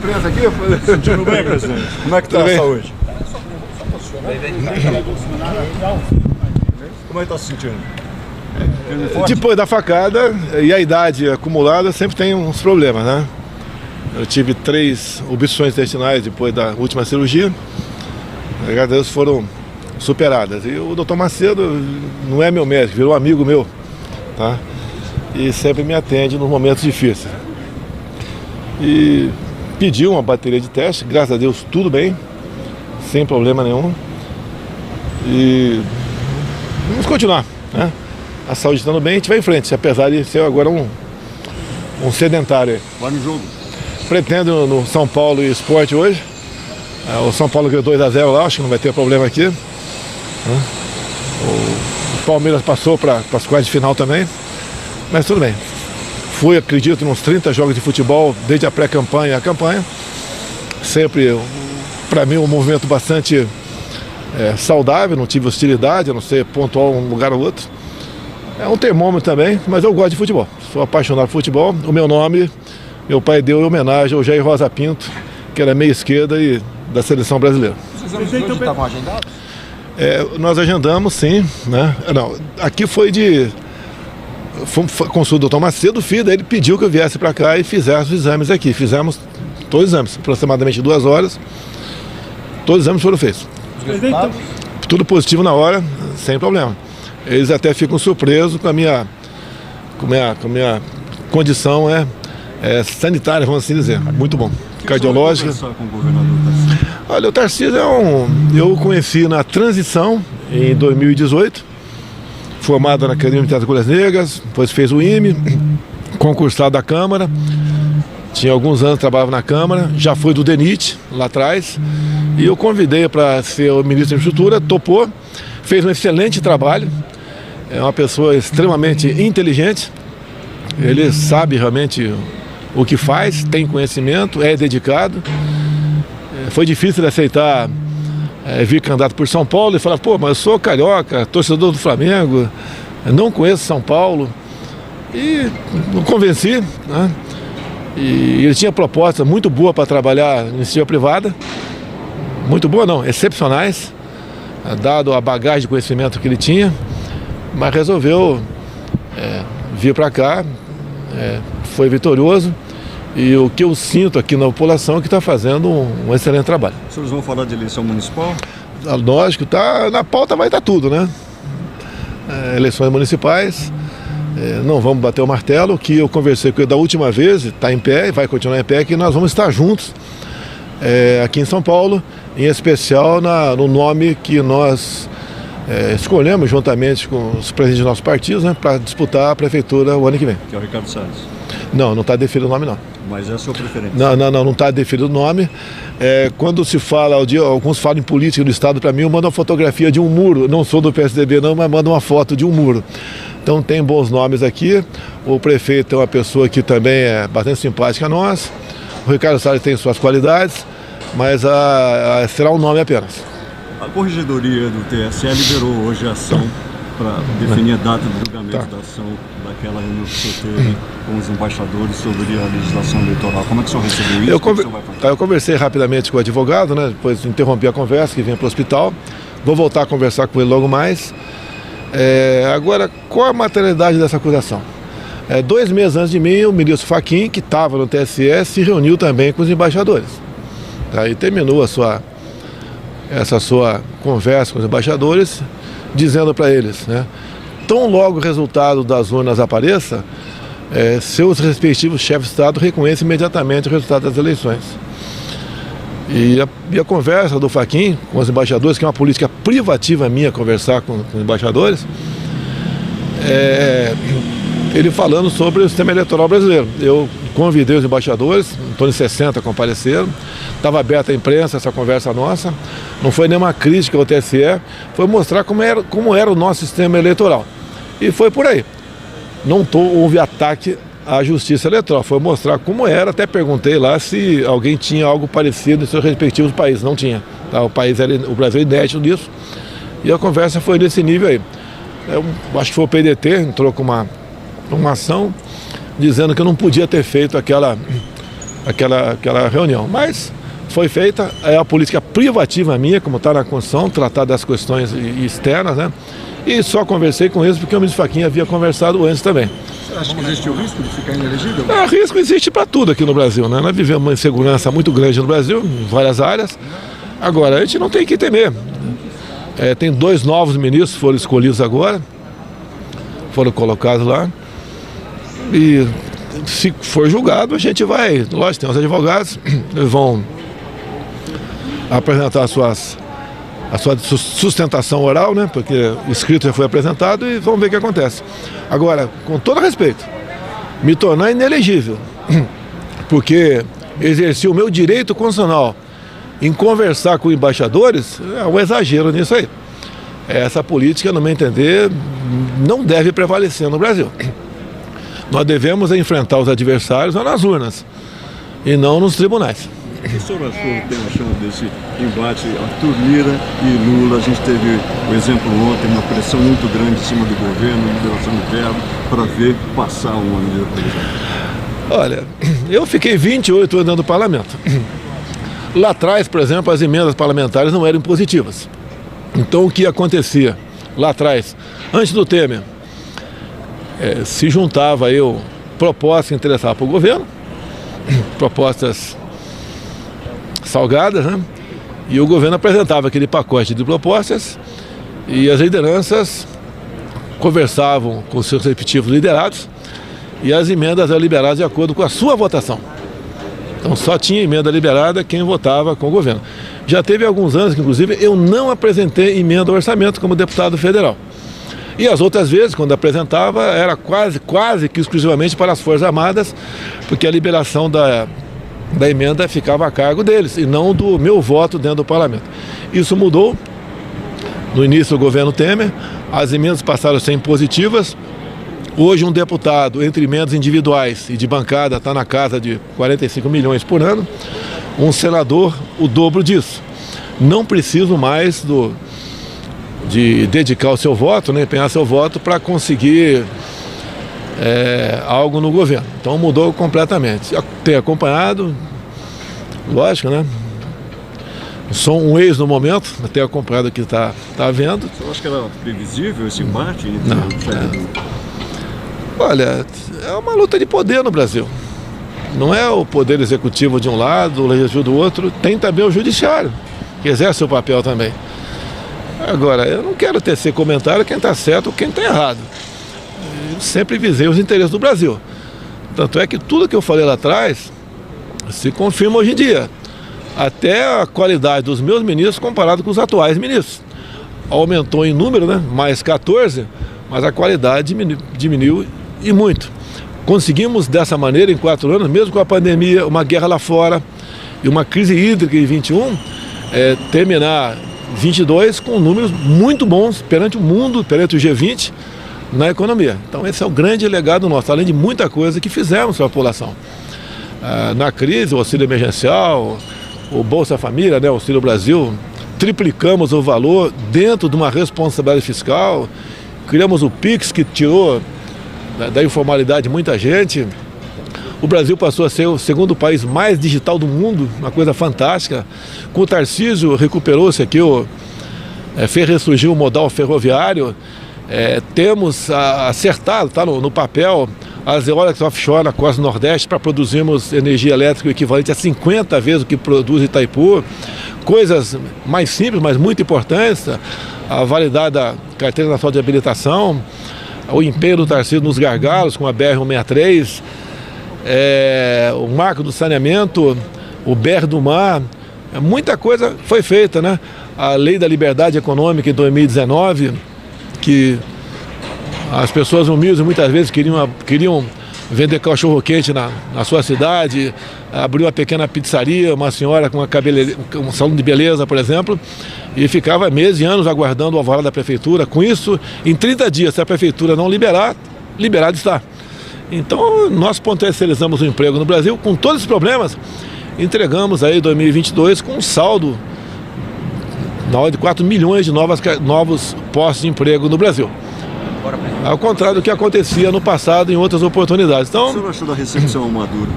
imprensa aqui. Sentindo bem, presidente? Como é que está a saúde? Como é que está se sentindo? Depois da facada e a idade acumulada, sempre tem uns problemas, né? Eu tive 3 obstruções intestinais depois da última cirurgia. Graças a Deus foram superadas. E o doutor Macedo não é meu médico, virou amigo meu, tá? E sempre me atende nos momentos difíceis. E pediu uma bateria de teste, graças a Deus tudo bem, sem problema nenhum. E vamos continuar, né? A saúde estando bem, a gente vai em frente, apesar de ser agora um sedentário. Vai no jogo? Pretendo no São Paulo e Sport hoje. O São Paulo ganhou 2-0 lá, acho que não vai ter problema aqui. O Palmeiras passou para as quartas de final também, mas tudo bem. Fui, acredito, nos 30 jogos de futebol, desde a pré-campanha à campanha. Sempre, para mim, um movimento bastante saudável, não tive hostilidade, a não ser pontual um lugar ou outro. É um termômetro também, mas eu gosto de futebol. Sou apaixonado por futebol. O meu nome, meu pai deu em homenagem ao Jair Rosa Pinto, que era meia esquerda e da seleção brasileira. Os exames hoje estavam agendados? Nós agendamos, sim, né? Não, aqui foi consulta do doutor Macedo, filho, daí ele pediu que eu viesse para cá e fizesse os exames aqui. Fizemos todos os exames, aproximadamente 2 horas. Todos os exames foram feitos. Tudo positivo na hora, sem problema. Eles até ficam surpresos com a minha condição sanitária, vamos assim dizer. Muito bom. Cardiológica. Com o governador Tarcísio? Olha, o Tarcísio eu o conheci na transição em 2018, formado na Academia Militar das Agulhas Negras, depois fez o IME, concursado da Câmara, tinha alguns anos que trabalhava na Câmara, já foi do DENIT lá atrás, e eu convidei para ser o ministro da Infraestrutura, topou, fez um excelente trabalho, é uma pessoa extremamente inteligente, ele sabe realmente o que faz, tem conhecimento, é dedicado. Foi difícil de aceitar vir candidato por São Paulo e falar, pô, mas eu sou carioca, torcedor do Flamengo, não conheço São Paulo. E o convenci, né? E ele tinha proposta muito boa para trabalhar em iniciativa privada, muito boa não, excepcionais, dado a bagagem de conhecimento que ele tinha, mas resolveu vir para cá, foi vitorioso. E o que eu sinto aqui na população é que está fazendo um excelente trabalho. Os senhores vão falar de eleição municipal? Lógico, na pauta vai estar tudo, né? Eleições municipais, não vamos bater o martelo, que eu conversei com ele da última vez, está em pé e vai continuar em pé, que nós vamos estar juntos aqui em São Paulo, em especial no nome que nós escolhemos juntamente com os presidentes dos nossos partidos, né, para disputar a prefeitura o ano que vem. Que é o Ricardo Salles. Não está definido o nome não. Mas é a sua preferência? Não está definido o nome. Quando se fala, alguns falam em política do Estado, para mim, eu mando uma fotografia de um muro. Não sou do PSDB não, mas mando uma foto de um muro. Então tem bons nomes aqui. O prefeito é uma pessoa que também é bastante simpática a nós. O Ricardo Salles tem suas qualidades, mas será um nome apenas. A Corregedoria do TSE liberou hoje a ação para definir a data do julgamento da ação daquela reunião que o senhor teve com os embaixadores sobre a legislação eleitoral. Como é que o senhor recebeu isso? Eu conversei rapidamente com o advogado, né? Depois interrompi a conversa, que vinha para o hospital. Vou voltar a conversar com ele logo mais. Agora, qual a materialidade dessa acusação? 2 meses antes de mim, o ministro Fachin, que estava no TSE, se reuniu também com os embaixadores. Aí terminou essa sua conversa com os embaixadores, dizendo para eles, né, tão logo o resultado das urnas apareça, seus respectivos chefes de Estado reconhecem imediatamente o resultado das eleições. E a conversa do Fachin com os embaixadores, que é uma política privativa minha conversar com os embaixadores, ele falando sobre o sistema eleitoral brasileiro. Eu convidei os embaixadores, em torno de 60 compareceram, estava aberta a imprensa essa conversa nossa, não foi nenhuma crítica ao TSE, foi mostrar como era o nosso sistema eleitoral. E foi por aí. Não houve ataque à justiça eleitoral, foi mostrar como era, até perguntei lá se alguém tinha algo parecido em seus respectivos países, não tinha. Tá? O Brasil é inédito nisso, e a conversa foi nesse nível aí. Eu acho que foi o PDT, entrou com uma ação, dizendo que eu não podia ter feito aquela aquela reunião. Mas foi feita, é a política privativa minha, como está na Constituição, tratar das questões externas, né? E só conversei com eles porque o ministro Fachin havia conversado antes também. Você acha que existe o risco de ficar inelegível? Risco existe para tudo aqui no Brasil, né? Nós vivemos uma insegurança muito grande no Brasil, em várias áreas. Agora, a gente não tem que temer. Tem 2 novos ministros que foram escolhidos agora, foram colocados lá. E se for julgado, a gente vai, lógico, tem os advogados, eles vão apresentar a sua sustentação oral, né? Porque o escrito já foi apresentado e vamos ver o que acontece. Agora, com todo respeito, me tornar inelegível, porque exerci o meu direito constitucional em conversar com embaixadores, é um exagero nisso aí. Essa política, no meu entender, não deve prevalecer no Brasil. Nós devemos enfrentar os adversários nas urnas e não nos tribunais. O senhor tem achado desse embate Arthur Lira e Lula? A gente teve o exemplo ontem, uma pressão muito grande em cima do governo, liberação do verbo, para ver passar uma medida provisória. Olha, eu fiquei 28 anos no parlamento. Lá atrás, por exemplo, as emendas parlamentares não eram impositivas. Então o que acontecia lá atrás, antes do Temer, se juntava propostas que interessavam para o governo, propostas salgadas, né? E o governo apresentava aquele pacote de propostas e as lideranças conversavam com os seus respectivos liderados e as emendas eram liberadas de acordo com a sua votação. Então só tinha emenda liberada quem votava com o governo. Já teve alguns anos que, inclusive, eu não apresentei emenda ao orçamento como deputado federal. E as outras vezes, quando apresentava, era quase que exclusivamente para as Forças Armadas, porque a liberação da emenda ficava a cargo deles e não do meu voto dentro do parlamento. Isso mudou no início do governo Temer, as emendas passaram a ser impositivas. Hoje um deputado, entre emendas individuais e de bancada, está na casa de 45 milhões por ano, um senador o dobro disso. Não preciso mais de dedicar o seu voto, né, empenhar seu voto para conseguir algo no governo. Então mudou completamente. Tenho acompanhado, lógico, né? Sou um ex no momento, tenho acompanhado o que está havendo. Você acha que era previsível esse embate? Olha, é uma luta de poder no Brasil. Não é o poder executivo de um lado, o legislativo do outro, tem também o judiciário, que exerce o papel também. Agora, eu não quero tecer comentário quem está certo ou quem está errado. Eu sempre visei os interesses do Brasil. Tanto é que tudo que eu falei lá atrás se confirma hoje em dia. Até a qualidade dos meus ministros comparado com os atuais ministros. Aumentou em número, né? Mais 14, mas a qualidade diminuiu e muito. Conseguimos dessa maneira, em 4 anos, mesmo com a pandemia, uma guerra lá fora e uma crise hídrica em 21, terminar 22 com números muito bons perante o mundo, perante o G20, na economia. Então esse é o grande legado nosso, além de muita coisa que fizemos para a população. Na crise, o auxílio emergencial, o Bolsa Família, né, o Auxílio Brasil, triplicamos o valor dentro de uma responsabilidade fiscal, criamos o PIX, que tirou da informalidade muita gente. O Brasil passou a ser o segundo país mais digital do mundo, uma coisa fantástica. Com o Tarcísio recuperou-se aqui, fez ressurgir o modal ferroviário. Temos acertado, está no papel, as eólicas offshore na costa do Nordeste para produzirmos energia elétrica equivalente a 50 vezes o que produz Itaipu. Coisas mais simples, mas muito importantes. A validade da Carteira Nacional de Habilitação, o empenho do Tarcísio nos gargalos com a BR-163, o marco do saneamento, o BR do Mar, muita coisa foi feita, né? A Lei da Liberdade Econômica em 2019, que as pessoas humildes muitas vezes queriam vender cachorro-quente na sua cidade, abriu uma pequena pizzaria, uma senhora com um salão de beleza, por exemplo, e ficava meses e anos aguardando o alvará da prefeitura. Com isso, em 30 dias, se a prefeitura não liberar, liberado está. Então, nós potencializamos o emprego no Brasil, com todos os problemas, entregamos aí 2022 com um saldo na ordem de 4 milhões de novos postos de emprego no Brasil. Ao contrário do que acontecia no passado em outras oportunidades. Então, o que você achou da recepção ao Maduro?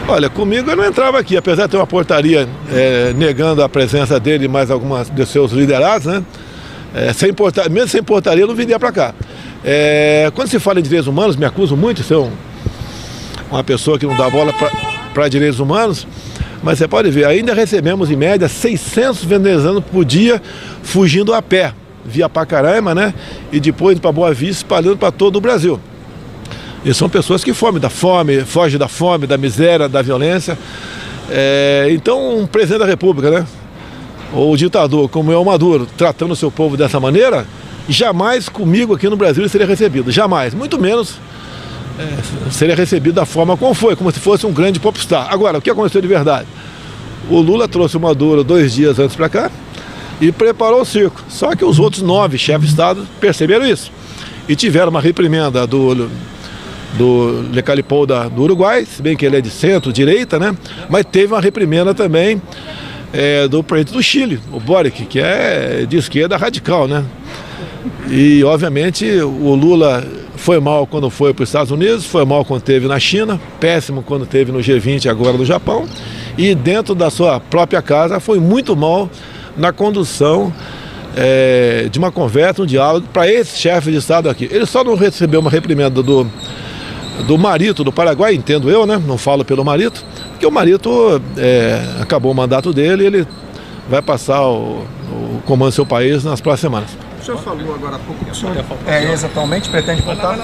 Olha, comigo eu não entrava aqui, apesar de ter uma portaria negando a presença dele e mais algumas de seus liderados, né? Mesmo sem portaria eu não viria para cá. Quando se fala em direitos humanos, me acusam muito de ser uma pessoa que não dá bola para direitos humanos, mas você pode ver, ainda recebemos em média 600 venezuelanos por dia fugindo a pé, via Pacaraima, né? E depois para Boa Vista, espalhando para todo o Brasil. E são pessoas que fogem da fome, da miséria, da violência. Então, um presidente da República, né? Ou o ditador, como é o Maduro, tratando o seu povo dessa maneira, jamais comigo aqui no Brasil ele seria recebido. Jamais. Muito menos seria recebido da forma como foi, como se fosse um grande popstar. Agora, o que aconteceu de verdade? O Lula trouxe o Maduro 2 dias antes para cá e preparou o circo. Só que os outros 9 chefes de Estado perceberam isso e tiveram uma reprimenda do Lecalipou do Uruguai, se bem que ele é de centro-direita, né? Mas teve uma reprimenda também do presidente do Chile, o Boric, que é de esquerda radical, né? E, obviamente, o Lula foi mal quando foi para os Estados Unidos, foi mal quando esteve na China, péssimo quando esteve no G20 agora no Japão, e dentro da sua própria casa foi muito mal na condução de uma conversa, um diálogo para esse chefe de Estado aqui. Ele só não recebeu uma reprimenda do Marito do Paraguai, entendo eu, né? Não falo pelo Marito, porque o Marito acabou o mandato dele e ele vai passar o comando do seu país nas próximas semanas. O senhor falou agora há pouco que o senhor atualmente pretende voltar?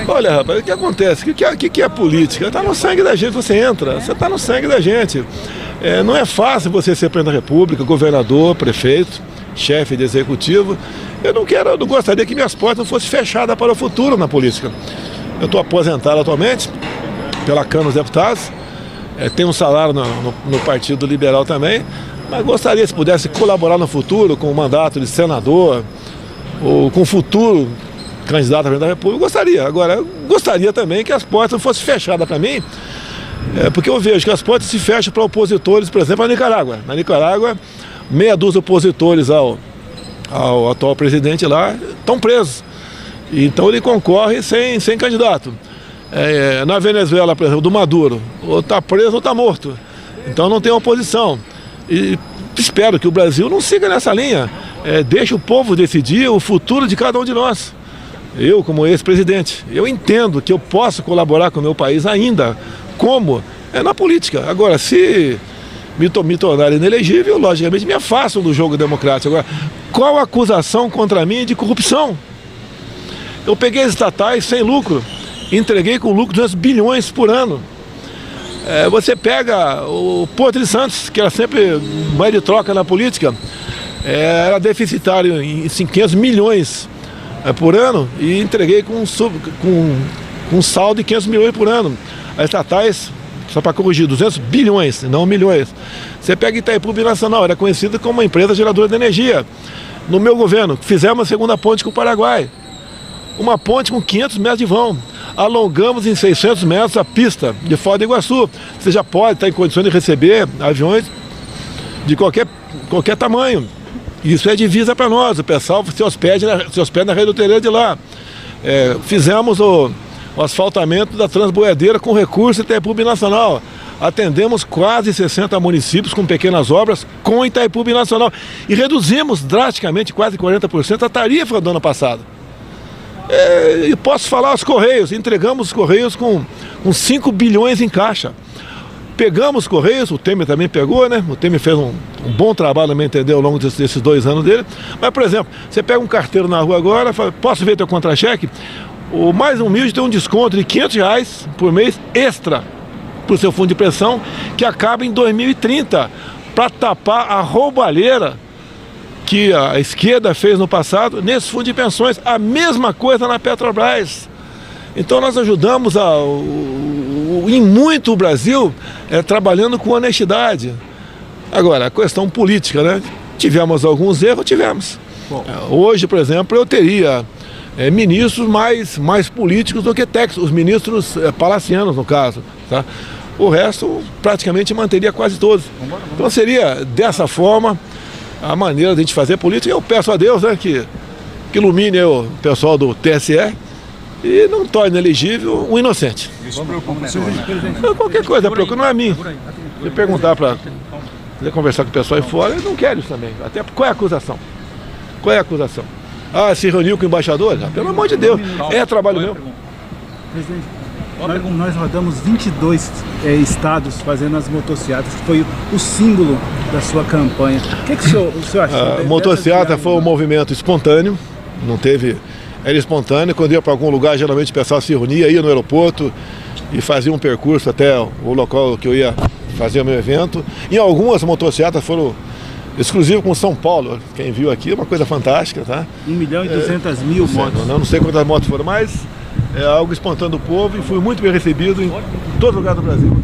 Olha, rapaz, o que acontece? O que é política? Está no sangue da gente, você entra, você está no sangue da gente. Não é fácil você ser presidente da República, governador, prefeito, chefe de executivo. Eu não gostaria que minhas portas não fossem fechadas para o futuro na política. Eu estou aposentado atualmente pela Câmara dos Deputados, tenho um salário no Partido Liberal também, mas gostaria, se pudesse colaborar no futuro com o mandato de senador ou com o futuro candidato a presidente da República, gostaria. Agora, eu gostaria também que as portas não fossem fechadas para mim, porque eu vejo que as portas se fecham para opositores, por exemplo, na Nicarágua. Na Nicarágua, meia dúzia de opositores ao atual presidente lá estão presos. Então ele concorre sem candidato. Na Venezuela, por exemplo, do Maduro, ou está preso ou está morto. Então não tem oposição. E espero que o Brasil não siga nessa linha. Deixe o povo decidir o futuro de cada um de nós. Eu, como ex-presidente, eu entendo que eu posso colaborar com o meu país ainda, como na política. Agora, se me tornar inelegível, logicamente me afastam do jogo democrático. Agora, qual a acusação contra mim de corrupção? Eu peguei as estatais sem lucro, entreguei com lucro de 200 bilhões por ano. Você pega o Porto de Santos, que era sempre moeda de troca na política, era deficitário em 500 milhões por ano e entreguei com um saldo de 500 milhões por ano. As estatais, só para corrigir, 200 bilhões, não milhões. Você pega Itaipu Binacional, era conhecida como uma empresa geradora de energia. No meu governo, fizemos a segunda ponte com o Paraguai. Uma ponte com 500 metros de vão. Alongamos em 600 metros a pista de Foz do Iguaçu. Você já pode estar em condições de receber aviões de qualquer tamanho. Isso é divisa para nós. O pessoal se hospeda na rede hoteleira de lá. Fizemos o asfaltamento da Transboiadeira com recurso Itaipu Binacional. Atendemos quase 60 municípios com pequenas obras com Itaipu Binacional. E reduzimos drasticamente, quase 40%, a tarifa do ano passado. E posso falar os Correios, entregamos os Correios com 5 bilhões em caixa. Pegamos os Correios, o Temer também pegou, né? O Temer fez um bom trabalho, na minha entender, ao longo desses 2 anos dele. Mas, por exemplo, você pega um carteiro na rua agora, fala, posso ver teu contra-cheque? O mais humilde tem um desconto de R$500 por mês extra para o seu fundo de pensão, que acaba em 2030, para tapar a roubalheira que a esquerda fez no passado nesse fundo de pensões. A mesma coisa na Petrobras. Então nós ajudamos em muito o Brasil trabalhando com honestidade. Agora, a questão política, né? Tivemos alguns erros, tivemos. Hoje, por exemplo, eu teria ministros mais políticos do que técnicos, os ministros palacianos, no caso. Tá? O resto, praticamente, manteria quase todos. Então seria dessa forma a maneira de a gente fazer política. Eu peço a Deus, né, que ilumine o pessoal do TSE e não torna elegível um inocente. Isso preocupa o senhor? Qualquer coisa, porque não é mim. Se perguntar para conversar com o pessoal aí fora, eles não querem isso também. Até qual é a acusação? Qual é a acusação? Ah, se reuniu com o embaixador? Ah, pelo amor de Deus, é trabalho meu. Presidente, nós rodamos 22 estados fazendo as motocicletas, que foi o símbolo da sua campanha. O que o senhor achou? A motocicleta foi um movimento espontâneo, não teve... Era espontâneo, quando ia para algum lugar, geralmente o pessoal se reunia, ia no aeroporto e fazia um percurso até o local que eu ia fazer o meu evento. E algumas motocicletas foram exclusivas com São Paulo. Quem viu aqui é uma coisa fantástica, tá? 1.200.000 motos. Não sei quantas motos foram, mas é algo espontâneo do povo e fui muito bem recebido em todo lugar do Brasil.